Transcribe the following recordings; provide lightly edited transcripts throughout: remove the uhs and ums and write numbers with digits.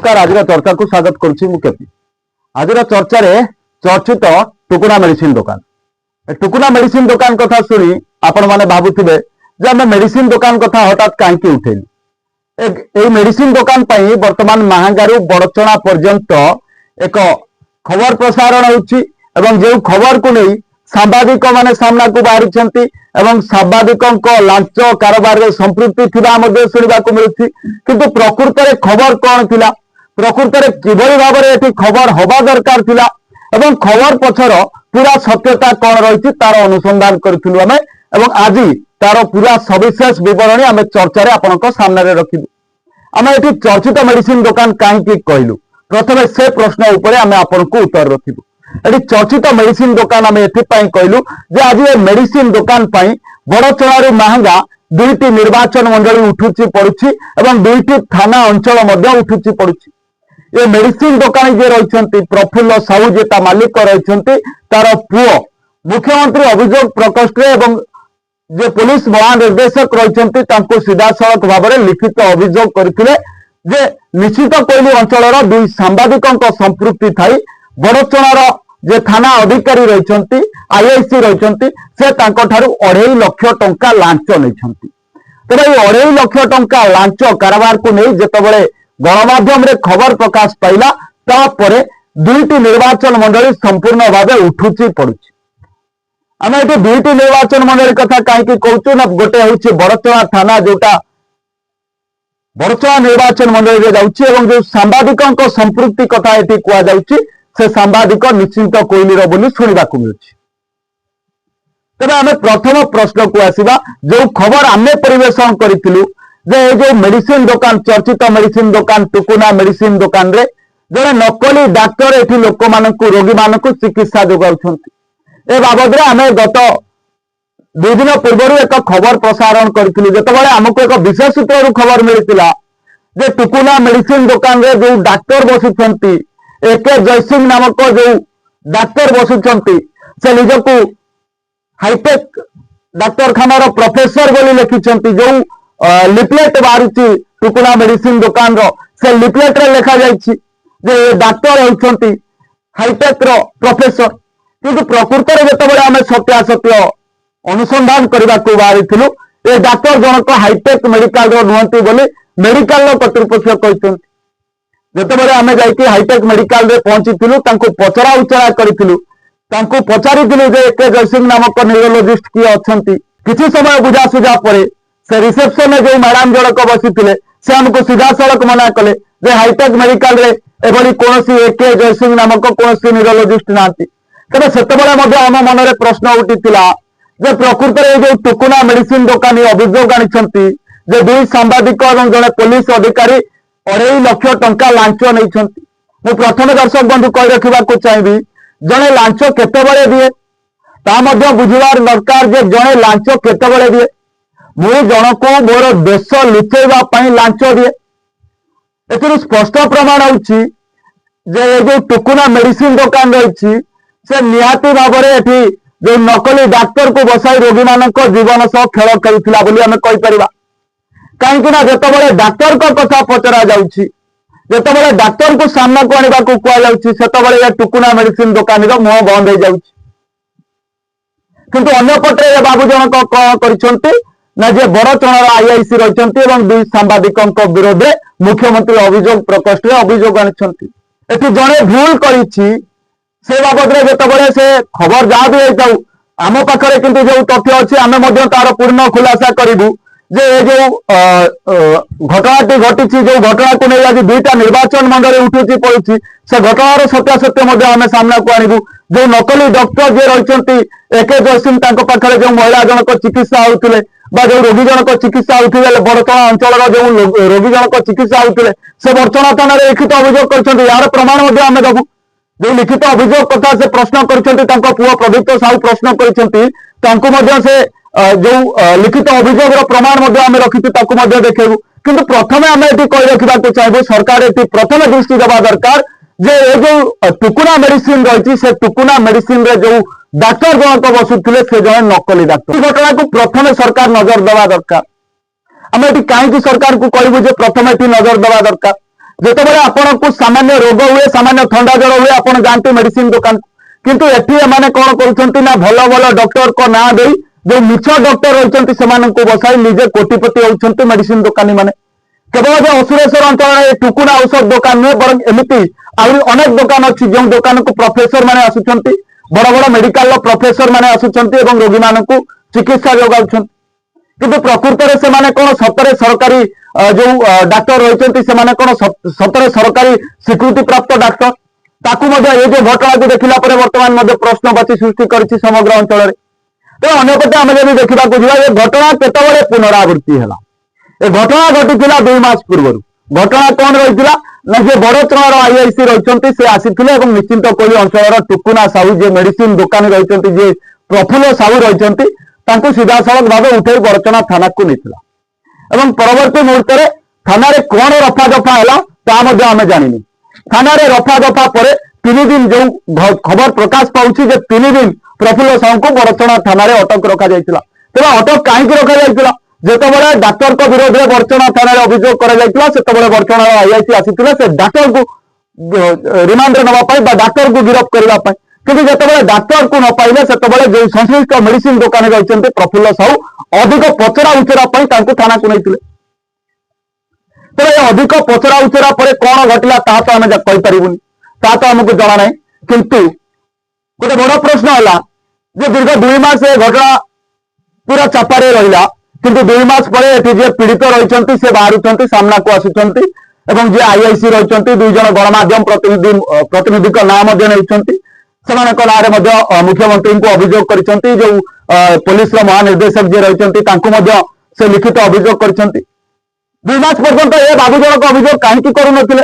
नमस्कार आज चर्चा को स्वागत करुच्ची आज चर्चा चर्चित टुकुना मेडिसिन दुकान टुकुना मेडिसिन दुकान कथा शुणी आपण मैंने भावुवे आम मेडिसिन दुकान कथा हठात कहीं उठेलु मेडिसिन दुकान बर्तमान महांगारू बड़चणा पर्यंत एक खबर प्रसारण होची जो खबर को नहीं सांबादिक माने सामना को बाहरी सांबादिक लांच कारोबार में संपृक्ति शुणा मिलूँ किंतु प्रकृत में खबर कौन थिला प्रकृत में किभली भाव में खबर हवा दरकार थिला एवं खबर पछर पूरा सत्यता कौन रही तार अनुसंधान करूँ आम आज तार पूरा सविशेष विवरणी आम चर्चा आपण सामने रखिलु आम ये चर्चित मेडिसिन दुकान कहीं कहलु प्रथम से प्रश्न उपर आम आपन को उत्तर रखिलु ये चर्चित मेडिसिन दुकान आम एपाई कहलु जे आज ये मेडिसिन दुकान बड़चणारू महंगा दुईटी निर्वाचन मंडली उठुची पड़ुची एवं दुईटी थाना अंचल उठुची पड़ुची ये मेडिसिन दुकान जे रही प्रफुल्ल साहू जे ता मालिक रही तार पुओ मुख्यमंत्री अभियोग प्रकोष्ठ एवं जे पुलिस महानिर्देशक रही सीधा सड़क भाव में लिखित अभियोग करते जे निश्चित कोइली अंचल दुई सांबादिक संपृक्ति थी बड़चणार जे थाना अधिकारी रही आईआईसी रही से 2.5 लाख टंका लांच नहीं तेरे 2.5 लाख टंका लांच कारोबार को नहीं जितेबाला गणमाध्यम रे खबर प्रकाश पाइला तापर दुईटी निर्वाचन मंडली संपूर्ण भाव उठुची पड़ुची आम ये दुईटी निर्वाचन मंडली कथा कहीं कहूँ ना गोटे हूँ बड़चणा थाना जोटा बड़चणा निर्वाचन मंडली जाऊँगी जो सांबादिक संपृक्ति कथा ये कहुच्छी से सांबादिक निश्चिंत कोइलीर बोली शुणा मिलूँ तेज आम प्रथम प्रश्न को आसवा जो खबर आम परिवेशन करूँ जो मेडिसिन दुकान चर्चित मेडिसिन दुकान टुकुना मेडिसिन दुकान रे जड़े नकली डाक्तर एठी लोक मानकु रोगी मानकु चिकित्सा जोगाउछन्ति ए बाबद आम गत 2 दिन पूर्व एक खबर प्रसारण करूँ जितेबाला आमको एक विशेष सूत्र खबर मिलता जे टुकुना मेडिसिन दुकान रे जो डाक्तर बसुंट एके जयसिंह नामक जो डाक्तर बसुंट से निजको हाईटेक डाक्तरखानार प्रोफेसर बोली लिखिं जो लिपलेट बाहरी टुकुना मेडिसिन दुकान से लिपलेट रे लिखा जाए डाक्तर होती हाईटेक रो प्रोफेसर किंतु प्रकृत में जिते आम सत्यासत्य अनुसंधान करने को बाहरी ये डाक्तर जनक हाईटेक मेडिकल नुहति बोली मेडिकल कर्तृपक्ष कहते जितेबाला आम जा हाईटेक मेडिकल रे पहुंची पचरा उचरा करूँ पचारि के जयसिंह नामक न्यूरोलोजिस्ट किए अच्छा किसी समय बुझासुझा पर से रिसेप्शन में जो मैडम जनक बसी से आमको सीधा सड़क मना कले जे हाईटेक मेडिकल रे एभली कौन एके जयसिंह नामक कौन न्यूरोलोजिस्ट ना तेज से आम मन में प्रश्न उठीला जे प्रकृत में जो टुकुना मेडिसिन दुकानी अभियोग आनी दुई सांबादिक और जड़े पुलिस अधिकारी 2.5 लाख टंका लांच नहीं मु प्रथम दर्शक बंधु कही रखा चाहिए जड़े लांच केतबेले दिए ता बुझार दरकार जे जड़े लांच केतबेले दिए मु जन को मोर देश लुचेवा लांच दिए ए स्पष्ट प्रमाण होची जे जो टुकुना मेडिसिन दुकान रही से निहाती भाव में जो नकली डाक्तर को बसाई रोगी मानक जीवन सह खेल करुला बोली आम कहीपर कहीं जितेबाला डाक्तर को कथा पचरा जितेबाला डाक्तर को सामना को आने को कहुसे टुकुना मेडिसिन दुकान मुह बंद हो जाऊँ किंतु अन्यपटे बाबू जनक कौन कर ना जे बड़चणार आईआईसी रही दुई सांबादिक विरोध में मुख्यमंत्री अभियोग प्रकोष्ठ अभियोग आनी जड़े भूल करी से बाबद जितेबाला से खबर जहाँ भी जाऊ आम पाखे किंतु जो तथ्य अच्छी आम तार पूर्ण खुलासा करूँ जे जो घटनाटी घटी जो घटना को नहीं आज 2टा निर्वाचन मंडली उठुची पड़ी से घटनार सत्यासत्य आम सामना को आणबू जो नकली डॉक्टर जे रही एके जयसिंह पाखे जो महिला जनक चिकित्सा होते जो रोगी जनक चिकित्सा होते बड़चणा अंचल जो रोगी जनक चिकित्सा होते से बड़चणा थाना लिखित अभियोग कर यार प्रमाण आम दबू जो लिखित अभियोग कथा से प्रश्न कर पुओ प्रदीप्त साहू प्रश्न कर से जो लिखित अभियोग प्रमाण आम रखी देखू किंतु प्रथम आम ये कही रखा चाहिए सरकार ये प्रथम दृष्टि देवा दरकार जे ये जो टुकुना मेडिसिन रही से टुकुना मेडिसिन रे जो डाक्तर जनक बसुले से जड़े नकली डाक्तर घटना को प्रथम सरकार नजर देवा दरकार आम ये कहीं सरकार को कहूँ प्रथम ये नजर देवा दरकार ଯେତେବେଳେ ଆପଣଙ୍କୁ ସାମାନ୍ୟ ରୋଗ ହୁଏ, ସାମାନ୍ୟ ଥଣ୍ଡା ଜ୍ୱର ହୁଏ, ଆପଣ ଯାଆନ୍ତି ମେଡିସିନ ଦୋକାନ। କିନ୍ତୁ ଏଠି ଏମାନେ କଣ କରୁଛନ୍ତି ନା ଭଲ ଭଲ ଡକ୍ଟରଙ୍କ ନାଁ ଦେଇ ଯୋଉ ମିଛ ଡକ୍ଟର ରହିଛନ୍ତି ସେମାନଙ୍କୁ ବସାଇ ନିଜେ କୋଟିପତି ହେଉଛନ୍ତି ମେଡିସିନ ଦୋକାନୀ ମାନେ। କେବଳ ଯେ ଅସୁରେଶ୍ୱର ଅଞ୍ଚଳରେ ଟୁକୁନା ଔଷଧ ଦୋକାନ ନୁହେଁ, ବରଂ ଏମିତି ଆହୁରି ଅନେକ ଦୋକାନ ଅଛି ଯେଉଁ ଦୋକାନକୁ ପ୍ରଫେସର ମାନେ ଆସୁଛନ୍ତି, ବଡ ବଡ ମେଡିକାଲର ପ୍ରଫେସର ମାନେ ଆସୁଛନ୍ତି ଏବଂ ରୋଗୀମାନଙ୍କୁ ଚିକିତ୍ସା ଯୋଗାଉଛନ୍ତି। କିନ୍ତୁ ପ୍ରକୃତରେ ସେମାନେ କଣ ସତରେ ସରକାରୀ ଯୋଉ ଡାକ୍ତର ରହିଛନ୍ତି ସେମାନେ କଣ ସତରେ ସରକାରୀ ସ୍ୱୀକୃତି ପ୍ରାପ୍ତ ଡାକ୍ତର? ତାକୁ ମଧ୍ୟ ଏ ଯୋଉ ଘଟଣାକୁ ଦେଖିଲା ପରେ ବର୍ତ୍ତମାନ ମଧ୍ୟ ପ୍ରଶ୍ନବାଚୀ ସୃଷ୍ଟି କରିଛି ସମଗ୍ର ଅଞ୍ଚଳରେ। ତେଣୁ ଅନ୍ୟପଟେ ଆମେ ଯଦି ଦେଖିବାକୁ ଯିବା ଏ ଘଟଣା କେତେବେଳେ ପୁନରାବୃତ୍ତି ହେଲା? ଏ ଘଟଣା ଘଟିଥିଲା 2 ମାସ ପୂର୍ବରୁ। ଘଟଣା କଣ ରହିଥିଲା ନା ଯେ ବଡଚଣାର ଆଇଆଇସି ରହିଛନ୍ତି ସେ ଆସିଥିଲେ ଏବଂ ନିଶ୍ଚିନ୍ତ କୋଇଲି ଅଞ୍ଚଳର ଟୁକୁନା ସାହୁ ଯେ ମେଡିସିନ ଦୋକାନୀ ରହିଛନ୍ତି, ଯେ ପ୍ରଫୁଲ୍ଲ ସାହୁ ରହିଛନ୍ତି, ତାଙ୍କୁ ସିଧାସଳଖ ଭାବେ ଉଠେଇ ବଡଚଣା ଥାନାକୁ ନେଇଥିଲା ଏବଂ ପରବର୍ତ୍ତୀ ମୁହୂର୍ତ୍ତରେ ଥାନାରେ କଣ ରଫାଦଫା ହେଲା ତାହା ମଧ୍ୟ ଆମେ ଜାଣିନି। ଥାନାରେ ରଫାଦଫା ପରେ 3 ଦିନ ଯୋଉ ଖବର ପ୍ରକାଶ ପାଉଛି ଯେ 3 ଦିନ ପ୍ରଫୁଲ୍ଲ ସାହୁଙ୍କୁ ବଡଚଣା ଥାନାରେ ଅଟକ ରଖାଯାଇଥିଲା। ତେବେ ଅଟକ କାହିଁକି ରଖାଯାଇଥିଲା? ଯେତେବେଳେ ଡାକ୍ତରଙ୍କ ବିରୋଧରେ ବଡଚଣା ଥାନାରେ ଅଭିଯୋଗ କରାଯାଇଥିଲା ସେତେବେଳେ ବଡଚଣାର ଆଇଆଇସି ଆସିଥିଲେ ସେ ଡାକ୍ତରକୁ ରିମାଣ୍ଡରେ ନେବା ପାଇଁ ବା ଡାକ୍ତରକୁ ଗିରଫ କରିବା ପାଇଁ। କିନ୍ତୁ ଯେତେବେଳେ ଡାକ୍ତରକୁ ନ ପାଇଲେ ସେତେବେଳେ ଯୋଉ ସଂଶ୍ଳିଷ୍ଟ ମେଡିସିନ ଦୋକାନୀ ରହିଛନ୍ତି ପ୍ରଫୁଲ୍ଲ ସାହୁ ଅଧିକ ପଚରା ଉଚରା ପାଇଁ ତାଙ୍କୁ ଥାନାକୁ ନେଇଥିଲେ। ତେବେ ଏ ଅଧିକ ପଚରା ଉଚରା ପରେ କଣ ଘଟିଲା ତାହା ତ ଆମେ କହିପାରିବୁନି, ତାହା ତ ଆମକୁ ଜଣା ନାହିଁ। କିନ୍ତୁ ଗୋଟେ ବଡ ପ୍ରଶ୍ନ ହେଲା ଯେ ଦୀର୍ଘ 2 ମାସ ଏ ଘଟଣା ପୁରା ଚାପାରେ ରହିଲା, କିନ୍ତୁ 2 ମାସ ପରେ ଏଠି ଯିଏ ପୀଡ଼ିତ ରହିଛନ୍ତି ସେ ବାହାରୁଛନ୍ତି, ସାମ୍ନାକୁ ଆସୁଛନ୍ତି ଏବଂ ଯିଏ ଆଇଆଇସି ରହିଛନ୍ତି 2 ଜଣ ଗଣମାଧ୍ୟମ ପ୍ରତିନିଧିଙ୍କ ନାଁ ମଧ୍ୟ ନେଉଛନ୍ତି। ସେମାନଙ୍କ ନାଁରେ ମଧ୍ୟ ମୁଖ୍ୟମନ୍ତ୍ରୀଙ୍କୁ ଅଭିଯୋଗ କରିଛନ୍ତି, ଯୋଉ ପୋଲିସର ମହାନିର୍ଦ୍ଦେଶକ ଯିଏ ରହିଛନ୍ତି ତାଙ୍କୁ ମଧ୍ୟ ସେ ଲିଖିତ ଅଭିଯୋଗ କରିଛନ୍ତି। 2 ମାସ ପର୍ଯ୍ୟନ୍ତ ଏ ବାବୁ ଜଣକ ଅଭିଯୋଗ କାହିଁକି କରୁନଥିଲେ?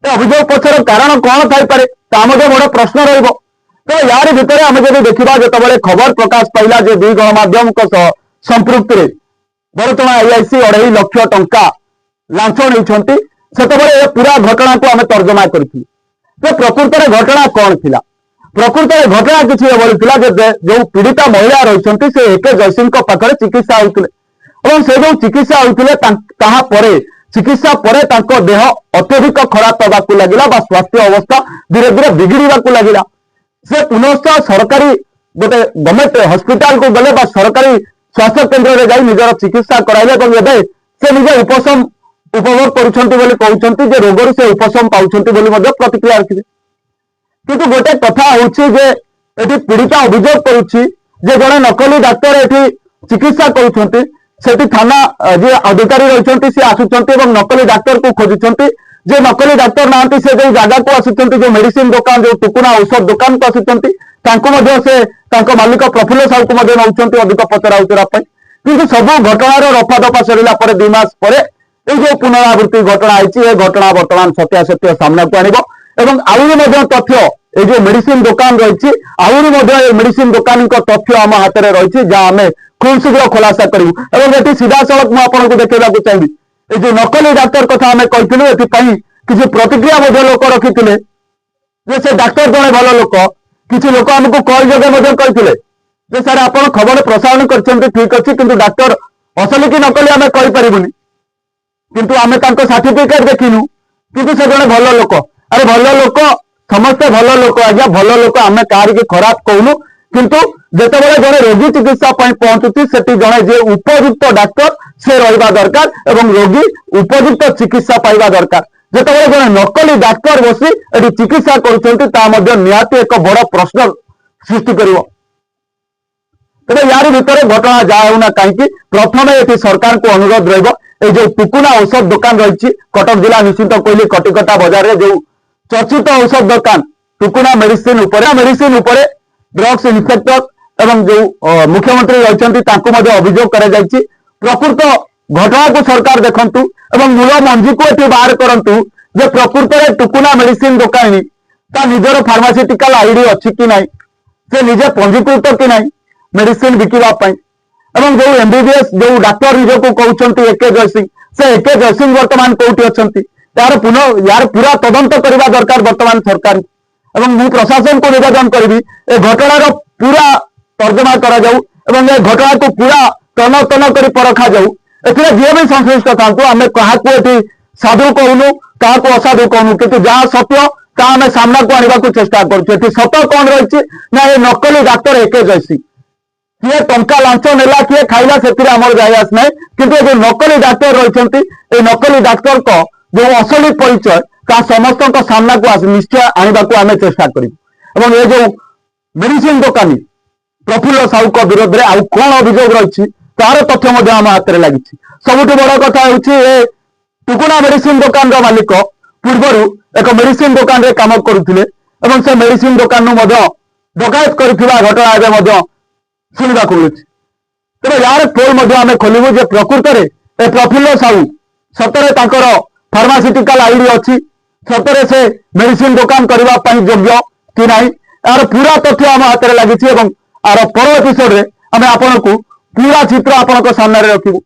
ଏ ଅଭିଯୋଗ ପଛର କାରଣ କଣ ଥାଇପାରେ ତାହା ମଧ୍ୟ ବଡ ପ୍ରଶ୍ନ ରହିବ। ତ ୟାରି ଭିତରେ ଆମେ ଯଦି ଦେଖିବା ଯେତେବେଳେ ଖବର ପ୍ରକାଶ ପାଇଲା ଯେ 2 ଗଣମାଧ୍ୟମଙ୍କ ସହ ସମ୍ପୃକ୍ତିରେ ବଡଚଣା ଆଇଆଇସି 2.5 ଲକ୍ଷ ଟଙ୍କା ଲାଞ୍ଚ ନେଇଛନ୍ତି, ସେତେବେଳେ ଏ ପୁରା ଘଟଣାକୁ ଆମେ ତର୍ଜମା କରିଥିଲୁ ଯେ ପ୍ରକୃତରେ ଘଟଣା କଣ ଥିଲା। ପ୍ରକୃତରେ ଘଟଣା କିଛି ଏଭଳି ଥିଲା ଯେ ଯୋଉ ପୀଡ଼ିତା ମହିଳା ରହିଛନ୍ତି ସେ ଏକେ ଜୟସିଂଙ୍କ ପାଖରେ ଚିକିତ୍ସା ହେଉଥିଲେ ଏବଂ ସେ ଯୋଉ ଚିକିତ୍ସା ହେଉଥିଲେ ଚିକିତ୍ସା ପରେ ତାଙ୍କ ଦେହ ଅତ୍ୟଧିକ ଖରାପ ହେବାକୁ ଲାଗିଲା ବା ସ୍ୱାସ୍ଥ୍ୟ ଅବସ୍ଥା ଧୀରେ ଧୀରେ ବିଗିଡ଼ିବାକୁ ଲାଗିଲା। ସେ ପୁନଃ ସରକାରୀ ଗୋଟେ ଗଭର୍ଣ୍ଣମେଣ୍ଟ ହସ୍ପିଟାଲକୁ ଗଲେ ବା ସରକାରୀ ସ୍ୱାସ୍ଥ୍ୟ କେନ୍ଦ୍ରରେ ଯାଇ ନିଜର ଚିକିତ୍ସା କରାଇଲେ ଏବଂ ଏବେ ସେ ନିଜେ ଉପଶମ ଉପଭୋଗ କରୁଛନ୍ତି ବୋଲି କହୁଛନ୍ତି ଯେ ରୋଗରୁ ସେ ଉପଶମ ପାଉଛନ୍ତି ବୋଲି ମଧ୍ୟ ପ୍ରତିକ୍ରିୟା ରଖିବେ। କିନ୍ତୁ ଗୋଟେ କଥା ହଉଛି ଯେ ଏଠି ପୀଡ଼ିତା ଅଭିଯୋଗ କରୁଛି ଯେ ଜଣେ ନକଲି ଡାକ୍ତର ଏଠି ଚିକିତ୍ସା କରୁଛନ୍ତି, ସେଠି ଥାନା ଯିଏ ଅଧିକାରୀ ରହିଛନ୍ତି ସେ ଆସୁଛନ୍ତି ଏବଂ ନକଲି ଡାକ୍ତରକୁ ଖୋଜୁଛନ୍ତି। ଯେ ନକଲି ଡାକ୍ତର ନାହାନ୍ତି ସେ ଯୋଉ ଜାଗାକୁ ଆସୁଛନ୍ତି, ଯୋଉ ମେଡିସିନ ଦୋକାନ ଯୋଉ ଟୁକୁନା ଔଷଧ ଦୋକାନକୁ ଆସୁଛନ୍ତି, ତାଙ୍କୁ ମଧ୍ୟ ସେ ତାଙ୍କ ମାଲିକ ପ୍ରଫୁଲ୍ଲ ସାହୁକୁ ମଧ୍ୟ ନେଉଛନ୍ତି ଅଧିକ ପଚରା ଉଚରା ପାଇଁ। କିନ୍ତୁ ସବୁ ଘଟଣାର ରଫାଦଫା ସରିଲା ପରେ 2 ମାସ ପରେ এই যে পুনরাবৃত্তি ঘটনা হয়েছে এই ঘটনা বর্তমান সত্যাসত্য সামনাକୁ আনিব এবং আହୁରି ମଧ୍ୟ তথ্য এই যে মেডিসিন দোকান রয়েছে আହୁରି ମଧ୍ୟ এই মেডিসিন দোকানীଙ୍କ তথ্য ଆମ ହାତରେ ରହିଛି ଯାହା ଆମେ খুব শীঘ্র খোলাসা କରିବୁ। এবং এটি সিধাসଳଖ ମୁଁ ଆପଣଙ୍କୁ ଦେଖେଇବାକୁ ଚାହିଁବି এই যে নকলি ডাক্তার কথা ଆମେ କହିଥିଲୁ, ଏଥିପାଇଁ କିଛି ପ୍ରତିକ୍ରିୟା ମଧ୍ୟ ଲୋକ ରଖିଥିଲେ ଯେ ସେ ଡାକ୍ତର ଜଣେ ଭଲ ଲୋକ। କିଛି ଲୋକ ଆମକୁ କଲ୍ ଯୋଗେ ମଧ୍ୟ କହିଥିଲେ ଯେ ସାର୍ ଆପଣ ଖବର ପ୍ରସାରଣ କରିଛନ୍ତି ଠିକ ଅଛି, କିନ୍ତୁ ଡାକ୍ତର ଅସଲି କି ନକଲି ଆମେ କହିପାରିବୁନି, କିନ୍ତୁ ଆମେ ତାଙ୍କ ସାର୍ଟିଫିକେଟ ଦେଖିନୁ, କିନ୍ତୁ ସେ ଜଣେ ଭଲ ଲୋକ। ଆରେ ଭଲ ଲୋକ ସମସ୍ତେ ଭଲ ଲୋକ ଆଜ୍ଞା, ଭଲ ଲୋକ ଆମେ କାହାରିକି ଖରାପ କହୁନୁ, କିନ୍ତୁ ଯେତେବେଳେ ଜଣେ ରୋଗୀ ଚିକିତ୍ସା ପାଇଁ ପହଞ୍ଚୁଛି ସେଠି ଜଣେ ଯେ ଉପଯୁକ୍ତ ଡାକ୍ତର ସେ ରହିବା ଦରକାର ଏବଂ ରୋଗୀ ଉପଯୁକ୍ତ ଚିକିତ୍ସା ପାଇବା ଦରକାର। ଯେତେବେଳେ ଜଣେ ନକଲି ଡାକ୍ତର ବସି ଏଠି ଚିକିତ୍ସା କରୁଛନ୍ତି ତାହା ମଧ୍ୟ ନିହାତି ଏକ ବଡ ପ୍ରଶ୍ନ ସୃଷ୍ଟି କରିବ। ତେବେ ୟାରି ଭିତରେ ଘଟଣା ଯାହା ହେଉନା କାହିଁକି ପ୍ରଥମେ ଏଠି ସରକାରଙ୍କୁ ଅନୁରୋଧ ରହିବ এই যে টুকুনা ঔষধ দোকান রয়েছে কটক জেলা নিশ্চিন্ত কোইলি কটিকটা বাজারে যে চর্চিত ঔষধ দোকান টুকুনা মেডিসিন উপরে ড্রগ্স ইন্সপেক্টর এবং যে মুখ্যমন্ত্রী রয়েছেন তাঁকু মধ্যে অভিযোগ করা যাইছি। প্রকৃত ঘটনাকে সরকার দেখন্তু এবং মূল মঞ্জিকে এটি বাহার করন্তু যে প্রকৃতরে টুকুনা মেডিসিন দোকানী তা নিজের ফার্মাসিউটিকাল আইডি অছি কি নাই, সে নিজে পঞ্জীকৃত কি নাই মেডিসিন বিকিবা পাই এবং যে এমবিবিএস যে ডাক্তার নিজকে কৌଛନ୍ତି একে জয়ସିଂ ସେ একে জয়ସିଂ বর্তমান কোটি অছন্তি यार पूरा तदंत करबा दरकार वर्तमान सरकार এবং ମୁଁ ପ୍ରଶାସନକୁ ନିବେଦନ କରିବି ଏ ଘଟଣାର ପୁରା ତର୍ଜମା କରାଯାଉ ଏବଂ ଏ ଘଟଣାକୁ ପୁରା ତନ୍ନ ତନ୍ନ କରି ପରଖା ଯାଉ। ଏଥିରେ ଯିଏ ବି ସଂଶ୍ଳିଷ୍ଟ ଥାନ୍ତୁ ଆମେ କାହାକୁ ଏଠି साधु कहूनु क्या असाधु कहूनु किंतु जहाँ सत्य ता आम सामना को आने को चेष्टा करुँ सत कौन रही ना ये नकली डाक्तर एके जैसी किए टंका लांच नेला किए खाइला से आमर जाए आस ना किंतु जो नकली डाक्तर रही नकली डाक्तर को जो असली परिचय ता समस्त सामना को निश्चय आने को आम चेष्टा करूँ ये जो मेडिसिन दुकानी प्रफुल्ल साहू विरोध में आउ कौन अभियोग रही तार तथ्य आम हाथ में लगी सबुठ बड़ कथा हूँ टुकुना मेडिसिन दुकान मालिक पूर्वर एक मेडिसिन दुकान रे काम करुले से मेडिसिन दुकान डकायत करथिबा घटना एवं शुणा मिलूँ तेज यार पोल आम खोलू जे प्रकृत में ए प्रफुल्ल साहू सतरे फार्मास्यूटिकल आईडी अच्छी सतरे से मेडिसिन दुकान करने योग्य कि ना यार पूरा तथ्य आम हाथ में लगी आर पर एपिसोड रे आम आपन को पूरा चित्र आपण सामने रखू।